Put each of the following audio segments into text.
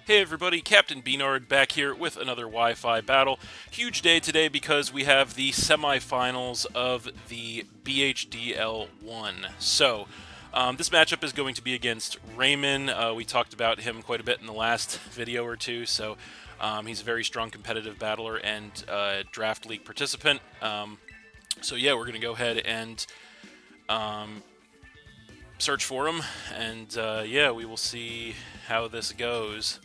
Hey everybody, Captain B-Nard back here with another Wi-Fi battle. Huge day today because we have the semifinals of the BHDL1. So, this matchup is going to be against Raymond. We talked about him quite a bit in the last video or two, so he's a very strong competitive battler and draft league participant. So yeah, we're going to go ahead and search for him, and yeah, we will see how this goes.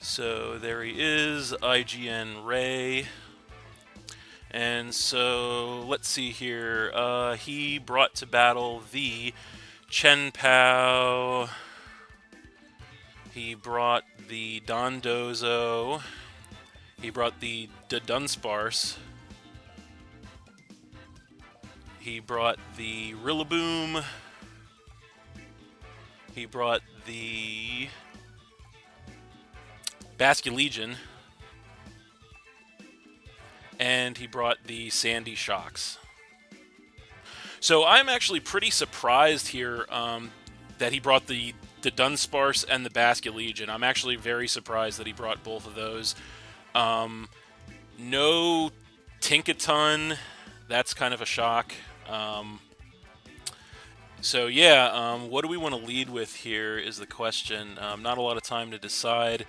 So there he is, IGN Ray. And so let's see here. He brought to battle the Chen Pao. He brought the Dondozo. He brought the Dunsparce. He brought the Rillaboom. He brought the Basculegion, and he brought the Sandy Shocks. So I'm actually pretty surprised here that he brought the Dunsparce and the Basculegion. I'm actually very surprised that he brought both of those. No Tinkaton, that's kind of a shock. So yeah, what do we want to lead with here is the question. Not a lot of time to decide.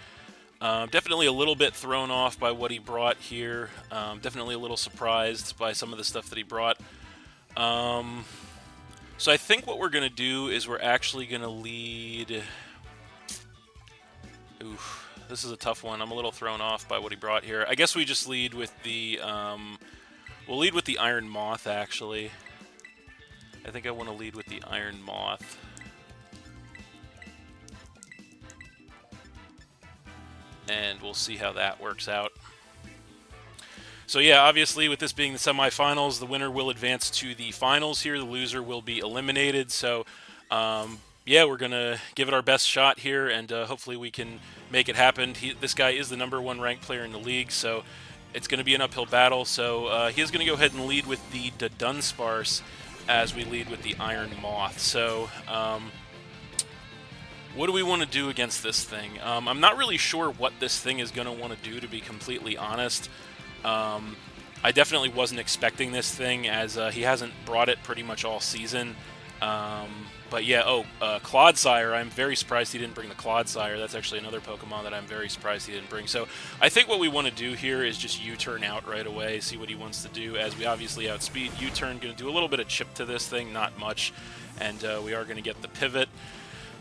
Definitely a little bit thrown off by what he brought here. Definitely a little surprised by some of the stuff that he brought. So I think what we're going to do is we're actually going to lead... Oof, this is a tough one. I'm a little thrown off by what he brought here. I guess we just lead with the... we'll lead with the Iron Moth, actually. I think I want to lead with the Iron Moth. And we'll see how that works out. So yeah, obviously with this being the semifinals, the winner will advance to the finals here. The loser will be eliminated. So yeah, we're going to give it our best shot here, and hopefully we can make it happen. This guy is the #1 ranked player in the league, so it's going to be an uphill battle. So he is going to go ahead and lead with the Dunsparce as we lead with the Iron Moth. So... what do we want to do against this thing? I'm not really sure what this thing is going to want to do, to be completely honest. I definitely wasn't expecting this thing, as he hasn't brought it pretty much all season. But yeah, Clodsire, I'm very surprised he didn't bring the Clodsire. That's actually another Pokemon that I'm very surprised he didn't bring. So I think what we want to do here is just U-turn out right away, see what he wants to do, as we obviously outspeed. U-turn, going to do a little bit of chip to this thing, not much, and we are going to get the pivot.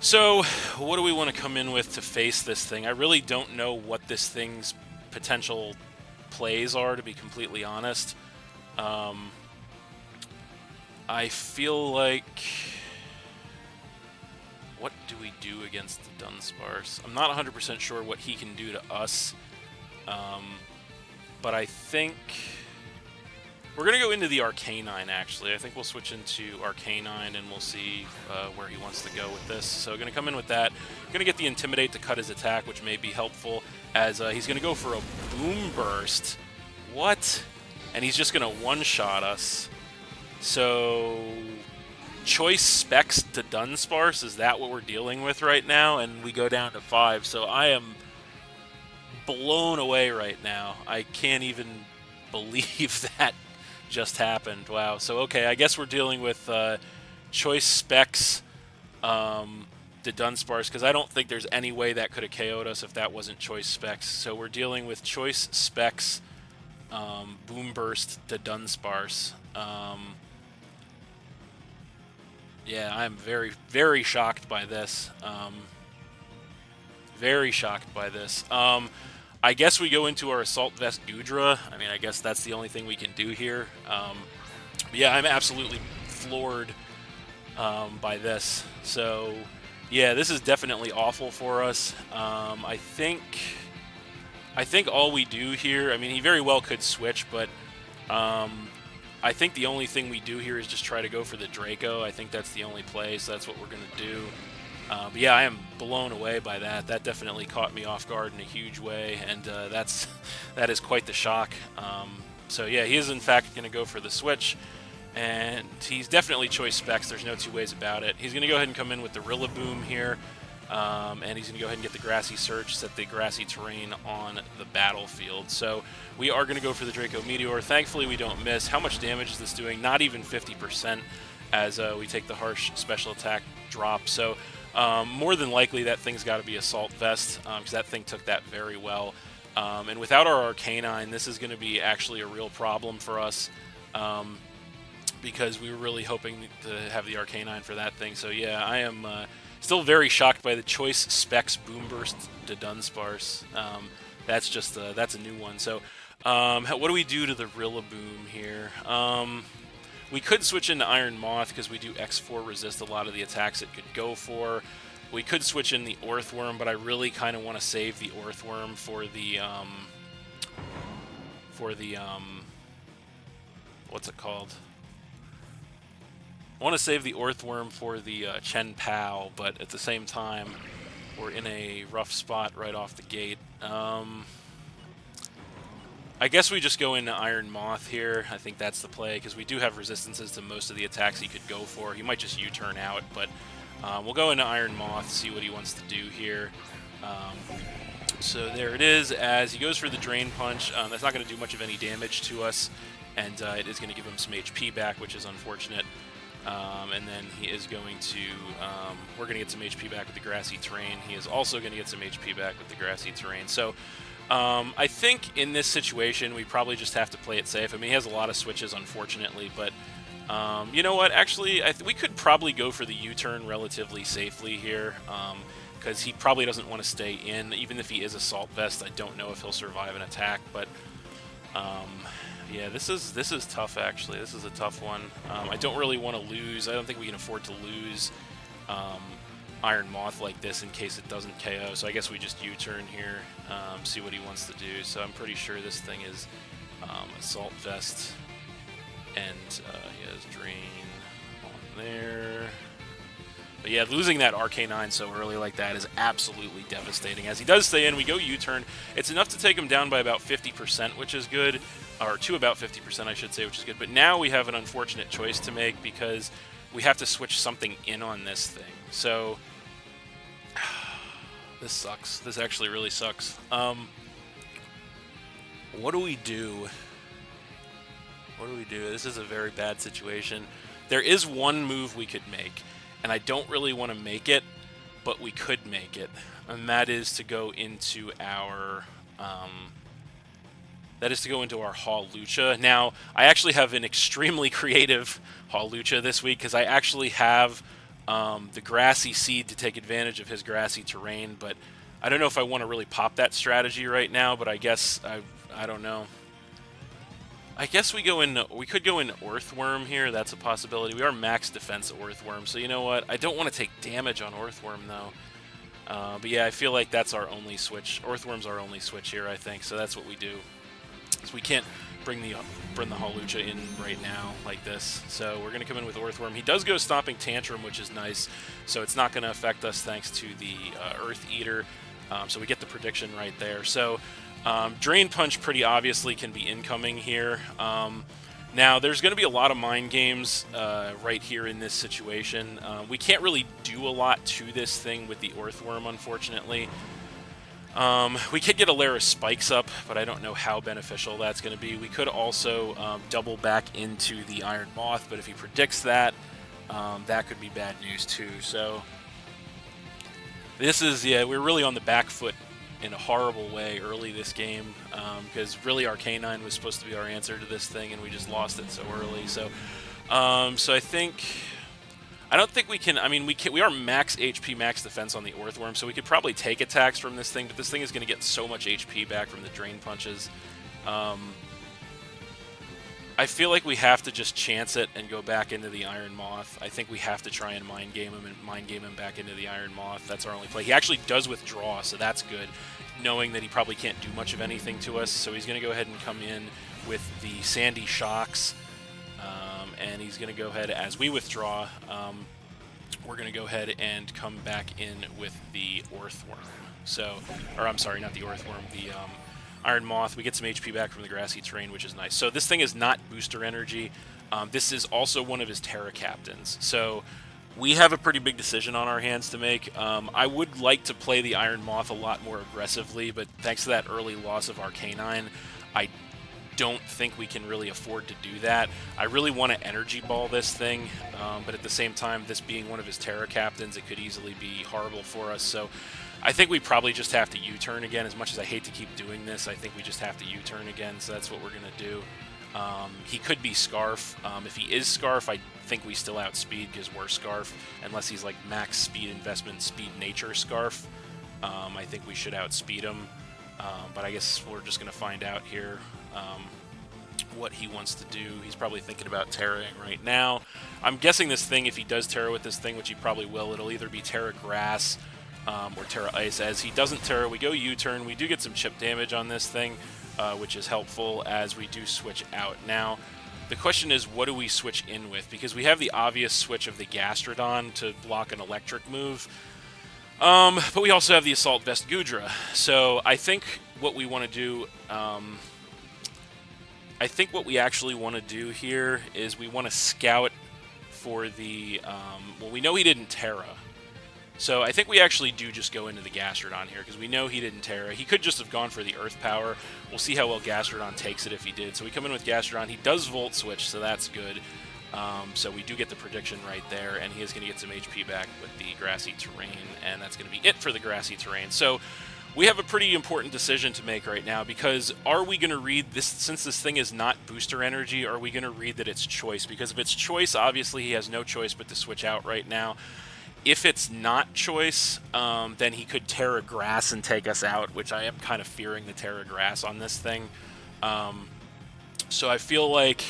So, what do we want to come in with to face this thing? I really don't know what this thing's potential plays are, to be completely honest. I feel like... what do we do against the Dunsparce? I'm not 100% sure what he can do to us. But I think... we're going to go into the Arcanine, actually. I think we'll switch into Arcanine, and we'll see where he wants to go with this. So going to come in with that. Going to get the Intimidate to cut his attack, which may be helpful, as he's going to go for a Boom Burst. What? And he's just going to one-shot us. So... Choice Specs to Dunsparce, is that what we're dealing with right now? And we go down to 5. So I am blown away right now. I can't even believe that just happened. Wow. So okay, I guess we're dealing with Choice Specs to Dunsparce, because I don't think there's any way that could have KO'd us if that wasn't Choice Specs. So we're dealing with Choice Specs Boom Burst to Dunsparce. Yeah, I'm very, very shocked by this. Very shocked by this. I guess we go into our Assault Vest Goodra. I mean, I guess that's the only thing we can do here. Yeah, I'm absolutely floored by this. So, yeah, this is definitely awful for us. I think all we do here, I mean, he very well could switch, but I think the only thing we do here is just try to go for the Draco. I think that's the only play, so that's what we're going to do. But yeah, I am blown away by that. That definitely caught me off guard in a huge way, and that is quite the shock. So yeah, he is in fact going to go for the switch, and he's definitely Choice Specs. There's no two ways about it. He's going to go ahead and come in with the Rillaboom here. And he's going to go ahead and get the Grassy Surge, set the Grassy Terrain on the battlefield. So we are going to go for the Draco Meteor. Thankfully, we don't miss. How much damage is this doing? Not even 50% as we take the Harsh Special Attack drop. So more than likely, that thing's got to be Assault Vest, because that thing took that very well. And without our Arcanine, this is going to be actually a real problem for us, because we were really hoping to have the Arcanine for that thing. So yeah, I am still very shocked by the Choice Specs Boomburst to Dunsparce. That's just that's a new one. So what do we do to the Rillaboom here? We could switch into Iron Moth because we do X4 resist a lot of the attacks it could go for. We could switch in the Orthworm, but I really kind of want to save the Orthworm for the what's it called? I want to save the Orthworm for the Chen Pao, but at the same time, we're in a rough spot right off the gate. I guess we just go into Iron Moth here. I think that's the play, because we do have resistances to most of the attacks he could go for. He might just U-turn out, but we'll go into Iron Moth, see what he wants to do here. So there it is, as he goes for the Drain Punch. That's not going to do much of any damage to us, and it is going to give him some HP back, which is unfortunate. And then he is going to, we're going to get some HP back with the Grassy Terrain. He is also going to get some HP back with the Grassy Terrain. So I think in this situation, we probably just have to play it safe. I mean, he has a lot of switches, unfortunately, but you know what? Actually, we could probably go for the U-turn relatively safely here, because he probably doesn't want to stay in. Even if he is Assault Vest, I don't know if he'll survive an attack, but yeah, this is tough, actually. This is a tough one. I don't really want to lose. I don't think we can afford to lose Iron Moth like this in case it doesn't KO. So I guess we just U-turn here, see what he wants to do. So I'm pretty sure this thing is Assault Vest, and he has Drain on there. But yeah, losing that Arcanine so early like that is absolutely devastating. As he does stay in, we go U-turn. It's enough to take him down by about 50%, which is good. Or to about 50%, I should say, which is good. But now we have an unfortunate choice to make, because we have to switch something in on this thing. So this sucks. This actually really sucks. What do we do? What do we do? This is a very bad situation. There is one move we could make, and I don't really want to make it, but we could make it, and that is to go into our Hawlucha. Now, I actually have an extremely creative Hawlucha this week, because I actually have the Grassy Seed to take advantage of his Grassy Terrain, but I don't know if I want to really pop that strategy right now, but I guess, I don't know. I guess we could go in Earthworm here. That's a possibility. We are max defense Earthworm, so you know what? I don't want to take damage on Earthworm, though. But yeah, I feel like that's our only switch. Earthworm's our only switch here, I think, so that's what we do. So we can't bring the Hawlucha in right now like this. So we're going to come in with Earthworm. He does go Stomping Tantrum, which is nice, so it's not going to affect us thanks to the Earth Eater. So we get the prediction right there. So Drain Punch pretty obviously can be incoming here. Now, there's going to be a lot of mind games right here in this situation. We can't really do a lot to this thing with the Earthworm, unfortunately. We could get Alaris Spikes up, but I don't know how beneficial that's going to be. We could also double back into the Iron Moth, but if he predicts that, that could be bad news too. So this is, yeah, we're really on the back foot in a horrible way early this game, because really Arcanine was supposed to be our answer to this thing, and we just lost it so early. So, so I don't think we can. I mean, we are max HP, max defense on the Earthworm, so we could probably take attacks from this thing, but this thing is going to get so much HP back from the Drain Punches. I feel like we have to just chance it and go back into the Iron Moth. I think we have to try and mind game him back into the Iron Moth. That's our only play. He actually does withdraw, so that's good, knowing that he probably can't do much of anything to us. So he's going to go ahead and come in with the Sandy Shocks, and he's going to go ahead, as we withdraw, we're going to go ahead and come back in with the Earthworm. So, or I'm sorry, not the Earthworm, the Iron Moth. We get some HP back from the Grassy Terrain, which is nice. So this thing is not booster energy. This is also one of his Terra Captains. So We have a pretty big decision on our hands to make. I would like to play the Iron Moth a lot more aggressively, but thanks to that early loss of Arcanine, I don't think we can really afford to do that. I really want to Energy Ball this thing, but at the same time, this being one of his Terra Captains, it could easily be horrible for us. So I think we probably just have to U-turn again. As much as I hate to keep doing this, I think we just have to U-turn again, so that's what we're going to do. He could be Scarf. If he is Scarf, I think we still outspeed because we're Scarf, unless he's like max speed investment, speed nature Scarf. I think we should outspeed him, but I guess we're just going to find out here what he wants to do. He's probably thinking about Terraing right now. I'm guessing this thing, if he does Terra with this thing, which he probably will, it'll either be Terra Grass or Terra Ice. As he doesn't Terra, we go U-turn. We do get some chip damage on this thing, which is helpful as we do switch out. Now, the question is, what do we switch in with? Because we have the obvious switch of the Gastrodon to block an electric move, but we also have the Assault Vest Goodra. So I think what we want to do, I think what we actually want to do here is we want to scout for the, well, we know he didn't Terra. So I think we actually do just go into the Gastrodon here, because we know he didn't Terra. He could just have gone for the Earth Power. We'll see how well Gastrodon takes it if he did. So we come in with Gastrodon. He does Volt Switch, so that's good. So we do get the prediction right there, and he is going to get some HP back with the Grassy Terrain, and that's going to be it for the Grassy Terrain. So we have a pretty important decision to make right now, because are we going to read this, since this thing is not Booster Energy, are we going to read that it's Choice? Because if it's Choice, obviously he has no choice but to switch out right now. If it's not Choice, then he could Terra Grass and take us out, which I am kind of fearing the Terra Grass on this thing. So I feel like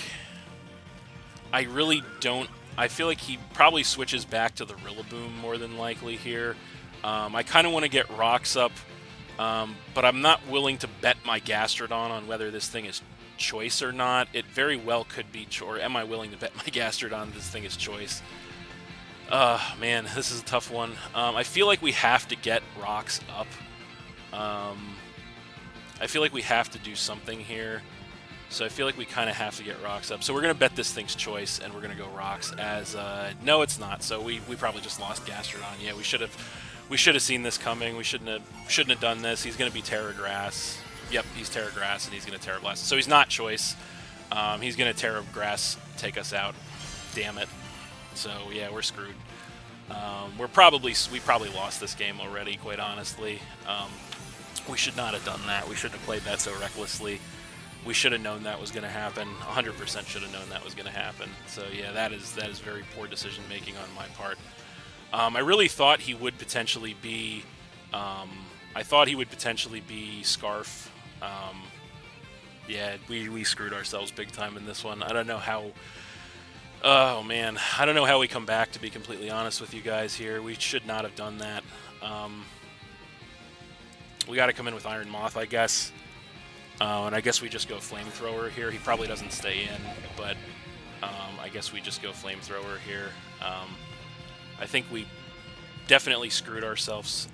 I really don't... I feel like he probably switches back to the Rillaboom more than likely here. I kind of want to get Rocks up, but I'm not willing to bet my Gastrodon on whether this thing is Choice or not. It very well could be Choice. Or am I willing to bet my Gastrodon this thing is Choice? Man, this is a tough one. I feel like we have to get Rocks up. I feel like we have to do something here. So I feel like we kind of have to get Rocks up. So we're going to bet this thing's Choice, and we're going to go Rocks as... no, it's not. So we probably just lost Gastrodon. Yeah, we should have seen this coming. We shouldn't have done this. He's going to be Terra Grass. Yep, he's Terra Grass, and he's going to Terra Blast. So he's not Choice. He's going to Terra Grass, take us out. Damn it. So yeah, we're screwed. We probably lost this game already, quite honestly. We should not have done that. We shouldn't have played that so recklessly. We should have known that was going to happen. 100% should have known that was going to happen. So yeah, that is very poor decision making on my part. I really thought he would potentially be. I thought he would potentially be Scarf. Yeah, we screwed ourselves big time in this one. I don't know how. Oh man, I don't know how we come back, to be completely honest with you guys here. We should not have done that. We got to come in with Iron Moth, I guess. And I guess we just go Flamethrower here. He probably doesn't stay in, but I guess we just go Flamethrower here. I think we definitely screwed ourselves.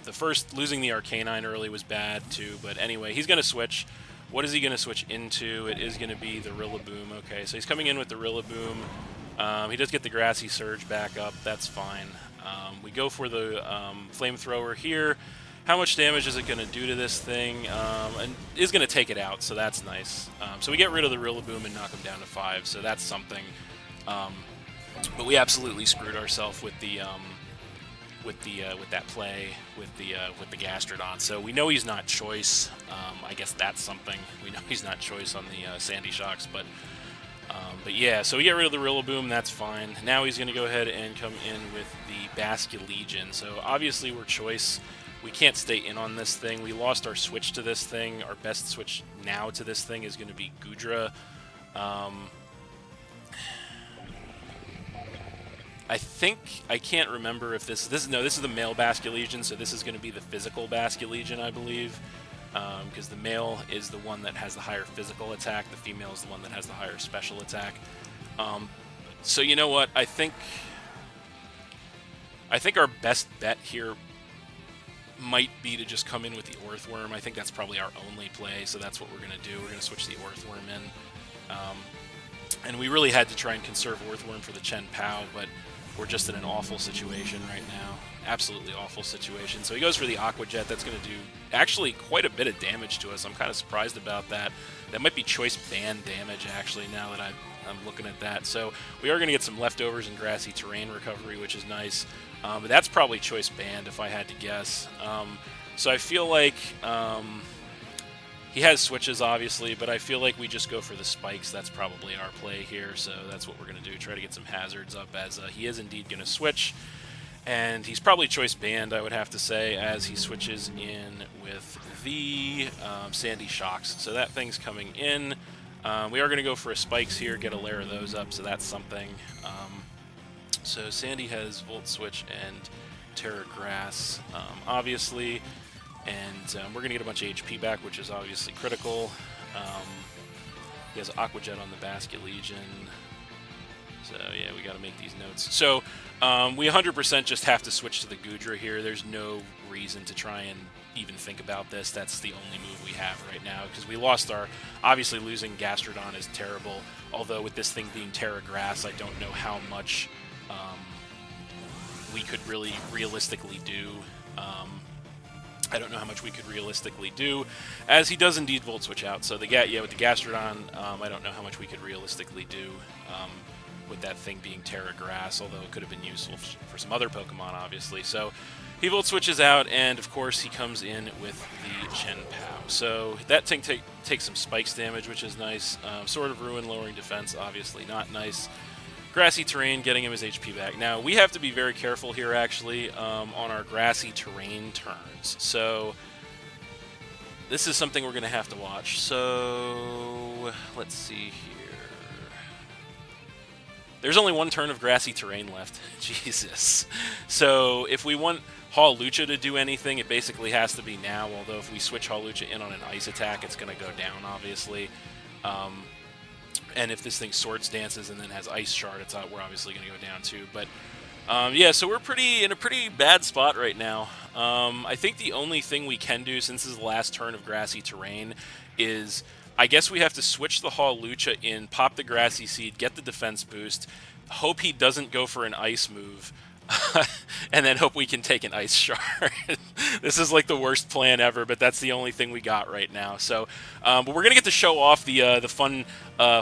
The first, losing the Arcanine early was bad too, but anyway, he's going to switch. What is he going to switch into? It is going to be the Rillaboom. Okay, so he's coming in with the Rillaboom. He does get the Grassy Surge back up. That's fine. We go for the Flamethrower here. How much damage is it going to do to this thing? And is going to take it out, so that's nice. So we get rid of the Rillaboom and knock him down to 5, so that's something. But we absolutely screwed ourselves with the with that play with the Gastrodon. So we know he's not Choice. I guess that's something. We know he's not Choice on the Sandy Shocks, but yeah. So we get rid of the Rillaboom. That's fine. Now he's going to go ahead and come in with the Basculegion. So obviously we're Choice. We can't stay in on this thing. We lost our switch to this thing. Our best switch now to this thing is going to be Goodra. I think, I can't remember if this is the male Basculegion, so this is going to be the physical Basculegion, I believe, because the male is the one that has the higher physical attack, the female is the one that has the higher special attack. So you know what, I think our best bet here might be to just come in with the Earthworm. I think that's probably our only play, so that's what we're going to do. We're going to switch the Earthworm in. And we really had to try and conserve Earthworm for the Chen Pao, but we're just in an awful situation right now. Absolutely awful situation. So he goes for the Aqua Jet. That's going to do actually quite a bit of damage to us. I'm kind of surprised about that. That might be choice band damage, actually, now that I'm looking at that. So we are going to get some leftovers and grassy terrain recovery, which is nice. But that's probably choice band, if I had to guess. So I feel like he has switches, obviously, but I feel like we just go for the spikes. That's probably our play here, so that's what we're going to do. Try to get some hazards up, as he is indeed going to switch. And he's probably choice banned, I would have to say, as he switches in with the Sandy Shocks. So that thing's coming in. We are going to go for a spikes here, get a layer of those up, so that's something. So Sandy has Volt Switch and Terra Grass, obviously. And we're going to get a bunch of HP back, which is obviously critical. He has Aqua Jet on the Basket Legion. So, yeah, we got to make these notes. So, we 100% just have to switch to the Goodra here. There's no reason to try and even think about this. That's the only move we have right now, because we lost our... Obviously, losing Gastrodon is terrible, although with this thing being Terra Grass, I don't know how much we could really realistically do. I don't know how much we could realistically do, as he does indeed Volt Switch out. So, with the Gastrodon, I don't know how much we could realistically do. With that thing being Terra Grass, although it could have been useful for some other Pokemon, obviously. So he Volt Switches out, and of course he comes in with the Chien-Pao. So that thing takes some spikes damage, which is nice. Sword of Ruin, lowering defense, obviously not nice. Grassy Terrain, getting him his HP back. Now, we have to be very careful here, actually, on our Grassy Terrain turns. So this is something we're going to have to watch. So let's see here. There's only one turn of Grassy Terrain left. Jesus. So if we want Hawlucha to do anything, it basically has to be now, although if we switch Hawlucha in on an Ice attack, it's going to go down, obviously. And if this thing Swords Dances and then has Ice Shard, we're obviously going to go down too. But yeah, so we're in a pretty bad spot right now. I think the only thing we can do, since this is the last turn of Grassy Terrain, is... I guess we have to switch the Hawlucha in, pop the Grassy Seed, get the defense boost, hope he doesn't go for an Ice move, and then hope we can take an Ice Shard. This is like the worst plan ever, but that's the only thing we got right now. So, but we're gonna get to show off the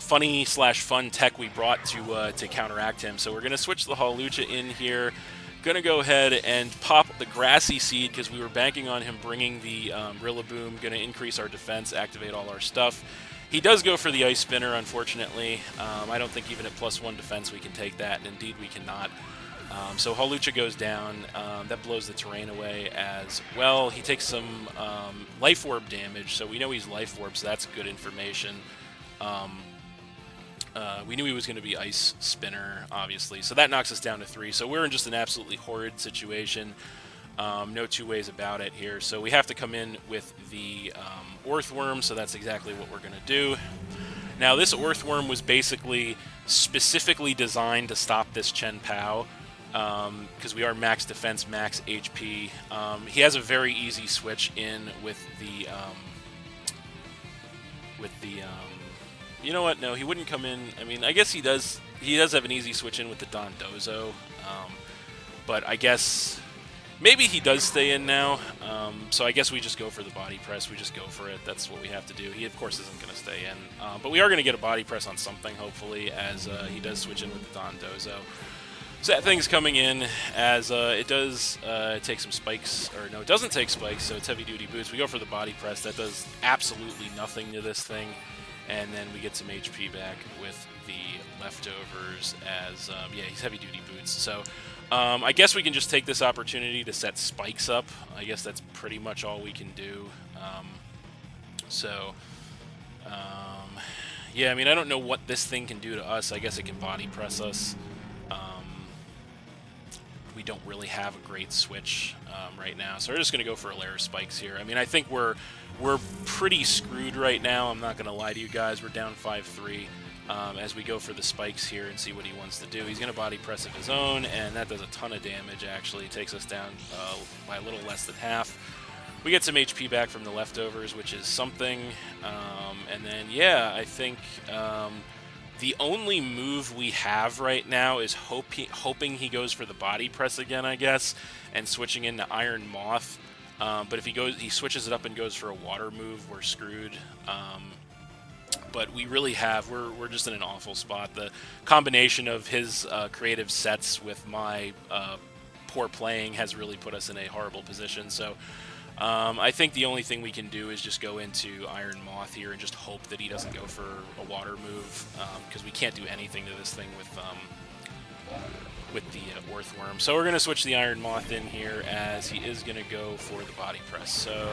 funny/fun tech we brought to counteract him. So we're gonna switch the Hawlucha in here. Going to go ahead and pop the Grassy Seed because we were banking on him bringing the Rillaboom. Going to increase our defense, activate all our stuff. He does go for the Ice Spinner, unfortunately. I don't think even at +1 defense we can take that, and indeed we cannot. So Hawlucha goes down. That blows the terrain away as well. He takes some Life Orb damage, so we know he's Life Orb, so that's good information. We knew he was going to be Ice Spinner, obviously, so that knocks us down to 3. So we're in just an absolutely horrid situation. No two ways about it here. So we have to come in with the Earthworm, so that's exactly what we're going to do. Now, this Earthworm was basically specifically designed to stop this Chien-Pao, because we are max defense, max HP. He has a very easy switch in with the... you know what? No, he wouldn't come in. I mean, I guess he does. He does have an easy switch in with the Dondozo, but I guess maybe he does stay in now. So I guess we just go for the body press. We just go for it. That's what we have to do. He, of course, isn't going to stay in, but we are going to get a body press on something, hopefully, as he does switch in with the Dondozo. So that thing's coming in as it does take some spikes, or no, it doesn't take spikes, so it's heavy-duty boots. We go for the body press. That does absolutely nothing to this thing. And then we get some HP back with the leftovers as, yeah, he's heavy-duty boots. So I guess we can just take this opportunity to set spikes up. I guess that's pretty much all we can do. Yeah, I mean, I don't know what this thing can do to us. I guess it can body press us. We don't really have a great switch right now, so we're just going to go for a layer of spikes here. I mean, I think we're pretty screwed right now. I'm not going to lie to you guys. We're down 5-3 as we go for the spikes here and see what he wants to do. He's going to body press of his own, and that does a ton of damage, actually. It takes us down by a little less than half. We get some HP back from the leftovers, which is something. And then, yeah, I think The only move we have right now is hoping he goes for the body press again, I guess, and switching into Iron Moth. But if he switches it up and goes for a water move, we're screwed. But we really we're just in an awful spot. The combination of his creative sets with my poor playing has really put us in a horrible position. So I think the only thing we can do is just go into Iron Moth here and just hope that he doesn't go for a water move, because we can't do anything to this thing with the Earthworm. So we're going to switch the Iron Moth in here, as he is going to go for the body press. So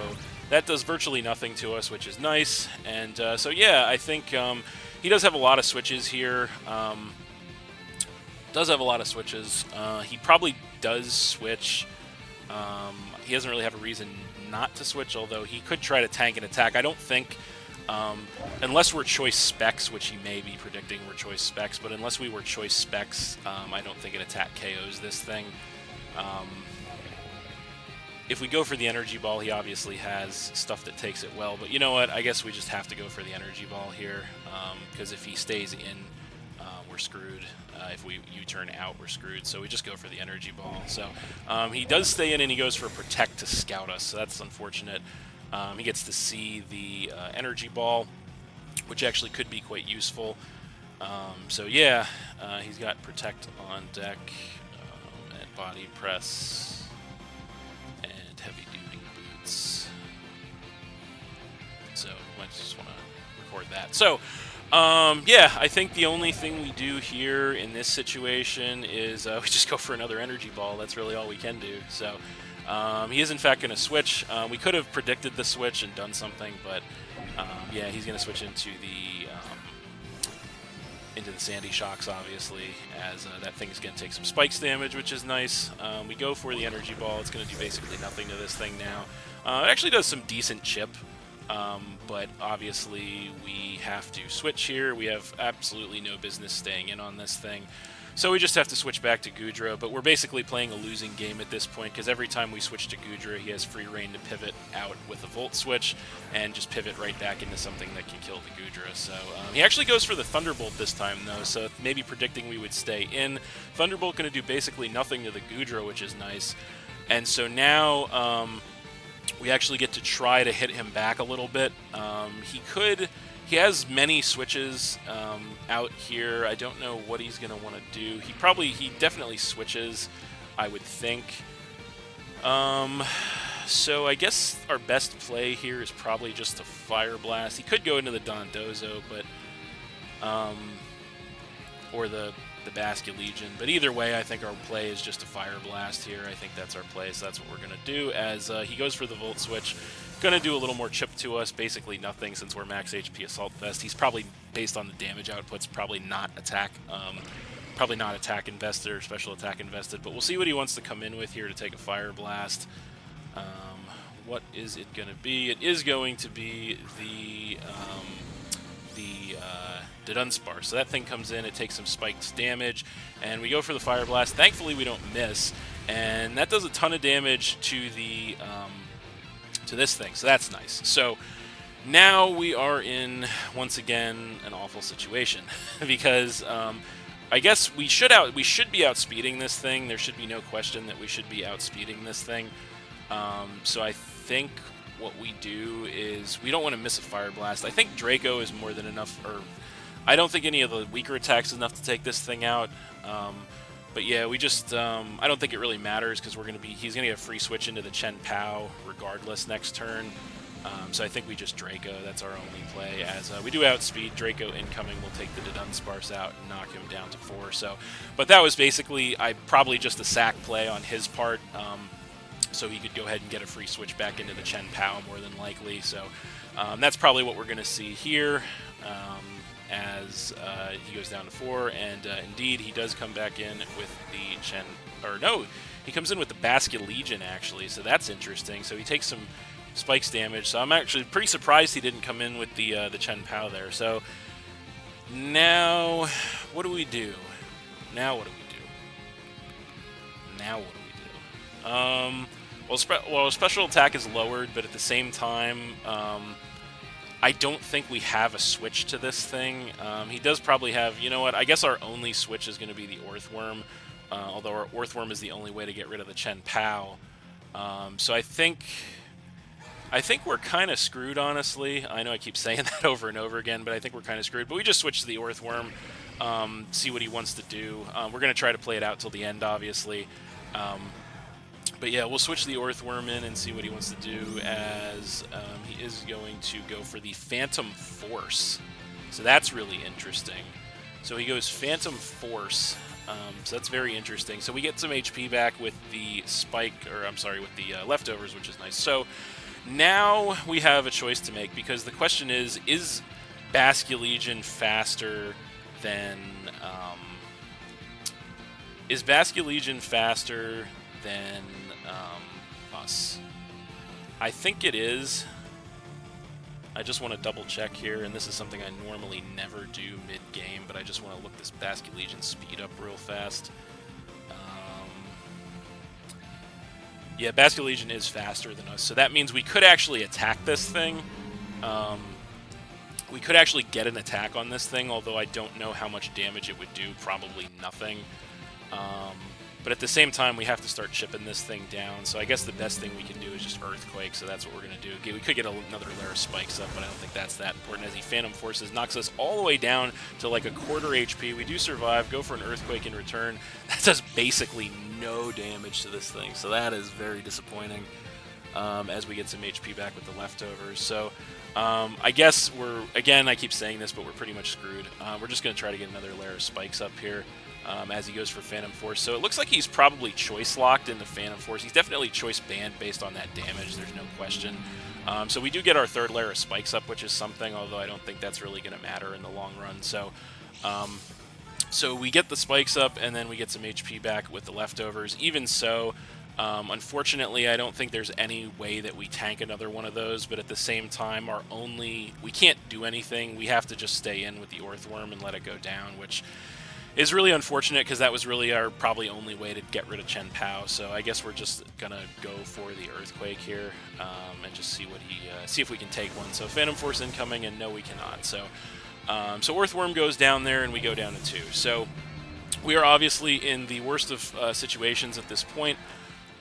that does virtually nothing to us, which is nice. And so yeah, I think he does have a lot of switches here. He probably does switch. He doesn't really have a reason not to switch, although he could try to tank and attack. I don't think, unless we're choice specs, which he may be predicting we're choice specs, but unless we were choice specs, I don't think an attack KOs this thing. If we go for the energy ball, he obviously has stuff that takes it well, but you know what? I guess we just have to go for the energy ball here, because if he stays in, we're screwed. If we U-turn out, we're screwed. So we just go for the energy ball. So he does stay in, and he goes for protect to scout us. So that's unfortunate. He gets to see the energy ball, which actually could be quite useful. So yeah, he's got protect on deck, and body press, and heavy duty boots. So I just want to record that. So yeah, I think the only thing we do here in this situation is we just go for another energy ball. That's really all we can do. So he is in fact going to switch. We could have predicted the switch and done something, but yeah, he's going to switch into the Sandy Shocks, obviously, as that thing is going to take some spikes damage, which is nice. We go for the energy ball. It's going to do basically nothing to this thing now. It actually does some decent chip. But obviously we have to switch here. We have absolutely no business staying in on this thing. So we just have to switch back to Goodra, but we're basically playing a losing game at this point, because every time we switch to Goodra, he has free reign to pivot out with a Volt Switch and just pivot right back into something that can kill the Goodra. So he actually goes for the Thunderbolt this time, though, so maybe predicting we would stay in. Thunderbolt going to do basically nothing to the Goodra, which is nice. And so now we actually get to try to hit him back a little bit. He has many switches out here. I don't know what he's going to want to do. He definitely switches, I would think. So I guess our best play here is probably just a Fire Blast. He could go into the Dondozo, but or the Basket Legion. But either way, I think our play is just a Fire Blast here. I think that's our play, so that's what we're going to do, as he goes for the Volt Switch. Going to do a little more chip to us, basically nothing, since we're max HP Assault Vest. He's probably, based on the damage outputs, probably not attack invested or special attack invested, but we'll see what he wants to come in with here to take a Fire Blast. What is it going to be? It is going to be the Dunsparce. So that thing comes in, it takes some spiked damage, and we go for the Fire Blast. Thankfully, we don't miss, and that does a ton of damage to the to this thing, so that's nice. So now we are in, once again, an awful situation, because I guess we should be outspeeding this thing. There should be no question that we should be outspeeding this thing. So I think what we do is we don't want to miss a Fire Blast. I think Draco is more than enough, or I don't think any of the weaker attacks is enough to take this thing out. But yeah, we just I don't think it really matters, because he's gonna get a free switch into the Chen Pao regardless next turn. So I think we just Draco. That's our only play, as we do outspeed. Draco incoming will take the Dunsparce out and knock him down to 4. So, but that was basically probably just a sack play on his part. So he could go ahead and get a free switch back into the Chen Pao more than likely. So that's probably what we're going to see here, as he goes down to 4. And indeed, he does come back in with the Chen... Or no, he comes in with the Basket Legion, actually. So that's interesting. So he takes some spikes damage. So I'm actually pretty surprised he didn't come in with the Chen Pao there. So now, what do we do? Well, special attack is lowered, but at the same time, I don't think we have a switch to this thing. He does probably have, you know what, I guess our only switch is going to be the Earthworm, although our Earthworm is the only way to get rid of the Chen Pao. So I think we're kind of screwed, honestly. I know I keep saying that over and over again, but I think we're kind of screwed. But we just switch to the Earthworm, see what he wants to do. We're going to try to play it out till the end, obviously. But yeah, we'll switch the Earthworm in and see what he wants to do, as he is going to go for the Phantom Force. So that's really interesting. So he goes Phantom Force. So that's very interesting. So we get some HP back with the Spike, or I'm sorry, with the Leftovers, which is nice. So now we have a choice to make, because the question is Basculegion faster than... is Basculegion faster than us? I think it is. I just want to double check here, and this is something I normally never do mid-game, but I just want to look this Basculegion speed up real fast. Yeah, Basculegion is faster than us, so that means we could actually attack this thing. We could actually get an attack on this thing, although I don't know how much damage it would do. Probably nothing. But at the same time, we have to start chipping this thing down, so I guess the best thing we can do is just Earthquake, so that's what we're going to do. Okay, we could get another layer of spikes up, but I don't think that's that important, as he Phantom Forces, knocks us all the way down to like a quarter HP. We do survive, go for an Earthquake in return. That does basically no damage to this thing, so that is very disappointing, as we get some HP back with the Leftovers. So I guess we're, again, I keep saying this, but we're pretty much screwed. We're just going to try to get another layer of spikes up here. As he goes for Phantom Force. So it looks like he's probably choice locked in the Phantom Force. He's definitely choice banned based on that damage, there's no question. So we do get our third layer of spikes up, which is something, although I don't think that's really going to matter in the long run. So so we get the spikes up, and then we get some HP back with the Leftovers. Even so, unfortunately, I don't think there's any way that we tank another one of those, but at the same time, we can't do anything. We have to just stay in with the Earthworm and let it go down, which is really unfortunate, because that was really our probably only way to get rid of Chen Pao. So I guess we're just gonna go for the Earthquake here, and just see what see if we can take one. So Phantom Force incoming, and no, we cannot. So so Earthworm goes down there, and we go down to 2. So we are obviously in the worst of situations at this point.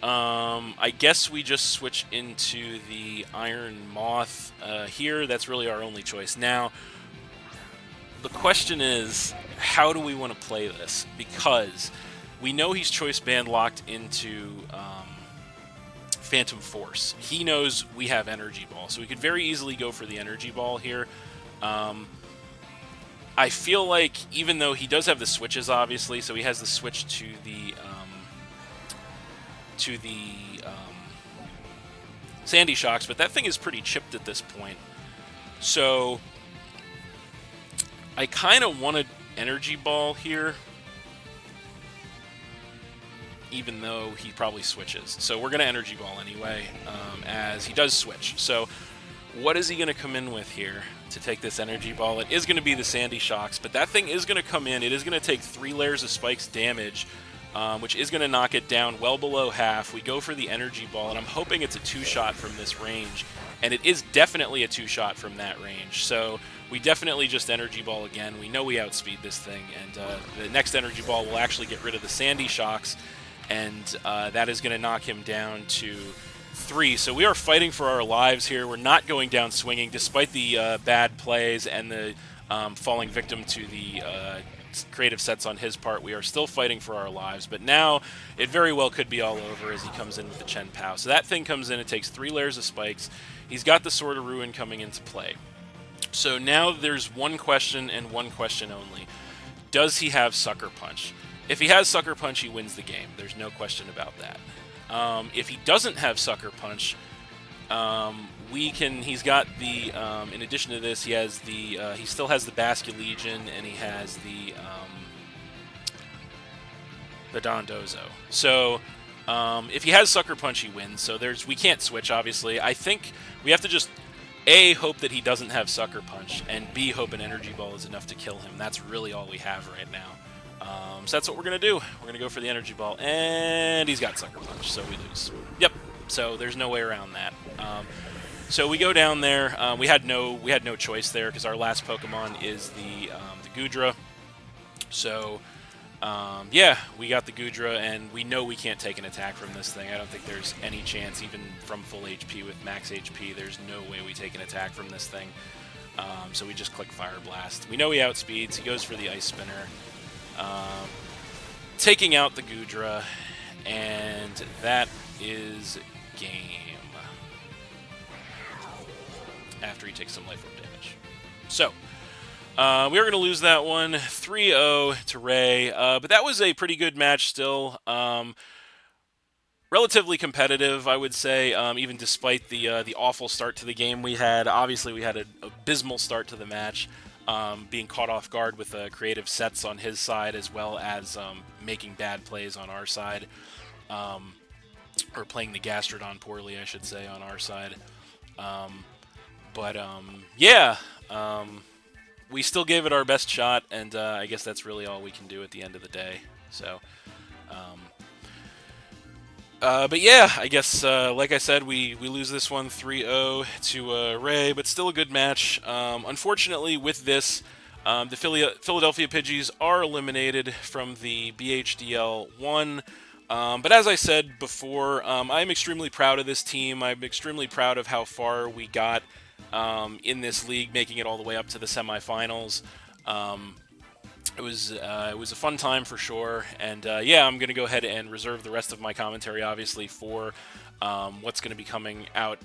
I guess we just switch into the Iron Moth here. That's really our only choice now. The question is, how do we want to play this? Because we know he's choice band locked into Phantom Force. He knows we have Energy Ball, so we could very easily go for the Energy Ball here. I feel like, even though he does have the switches, obviously, so he has the switch to the Sandy Shocks, but that thing is pretty chipped at this point. So I kind of wanted Energy Ball here, even though he probably switches. So we're going to Energy Ball anyway, as he does switch. So what is he going to come in with here to take this Energy Ball? It is going to be the Sandy Shocks, but that thing is going to come in. It is going to take 3 layers of spikes damage, which is going to knock it down well below half. We go for the Energy Ball, and I'm hoping it's a 2-shot from this range, and it is definitely a 2-shot from that range. So we definitely just Energy Ball again. We know we outspeed this thing, and the next Energy Ball will actually get rid of the Sandy Shocks, and that is going to knock him down to 3. So we are fighting for our lives here. We're not going down swinging, despite the bad plays and the falling victim to the creative sets on his part. We are still fighting for our lives, but now it very well could be all over as he comes in with the Chen Pao. So that thing comes in, it takes 3 layers of spikes. He's got the Sword of Ruin coming into play. So now there's one question, and one question only. Does he have Sucker Punch? If he has Sucker Punch, he wins the game. There's no question about that. If he doesn't have Sucker Punch, he's got the, in addition to this, he has the, he still has the Basculegion, and he has the Dondozo. So, if he has Sucker Punch, he wins. So we can't switch, obviously. I think we have to just, A, hope that he doesn't have Sucker Punch, and B, hope an Energy Ball is enough to kill him. That's really all we have right now. So that's what we're going to do. We're going to go for the Energy Ball, and he's got Sucker Punch, so we lose. Yep, so there's no way around that. So we go down there. We had no choice there because our last Pokemon is the Goodra. So yeah, we got the Goodra, and we know we can't take an attack from this thing. I don't think there's any chance, even from full HP with max HP. There's no way we take an attack from this thing. So we just click Fire Blast. We know he outspeeds. He goes for the Ice Spinner, taking out the Goodra, and that is game. After he takes some life orb damage. So, we are going to lose that one 3-0 to Ray, but that was a pretty good match still. Relatively competitive, I would say, even despite the awful start to the game we had. Obviously, we had an abysmal start to the match, being caught off guard with creative sets on his side, as well as making bad plays on our side, or playing the Gastrodon poorly, I should say, on our side. But yeah, we still gave it our best shot, and I guess that's really all we can do at the end of the day. So, but yeah, I guess, like I said, we lose this one 3-0 to Ray, but still a good match. Unfortunately, with this, the Philadelphia Pidgeys are eliminated from the BHDL1. But as I said before, I'm extremely proud of this team. I'm extremely proud of how far we got in this league, making it all the way up to the semifinals. It was a fun time for sure, and yeah, I'm going to go ahead and reserve the rest of my commentary, obviously, for what's going to be coming out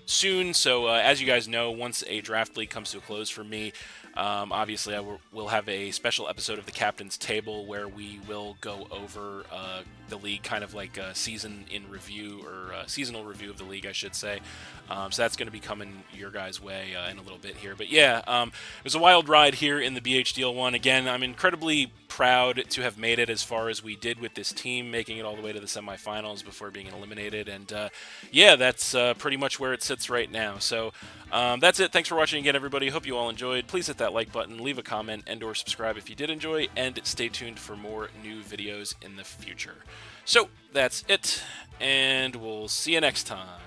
soon. So as you guys know, once a draft league comes to a close for me, obviously I will have a special episode of the Captain's Table where we will go over the league, kind of like a season in review, or seasonal review of the league, I should say. So that's going to be coming your guys' way in a little bit here. But yeah, it was a wild ride here in the BHDL 1. Again, I'm incredibly proud to have made it as far as we did with this team, making it all the way to the semifinals before being eliminated. And yeah, that's pretty much where it sits right now. So that's it. Thanks for watching again, everybody. Hope you all enjoyed. Please hit that like button, leave a comment, and/or subscribe if you did enjoy, and stay tuned for more new videos in the future. So that's it, and we'll see you next time.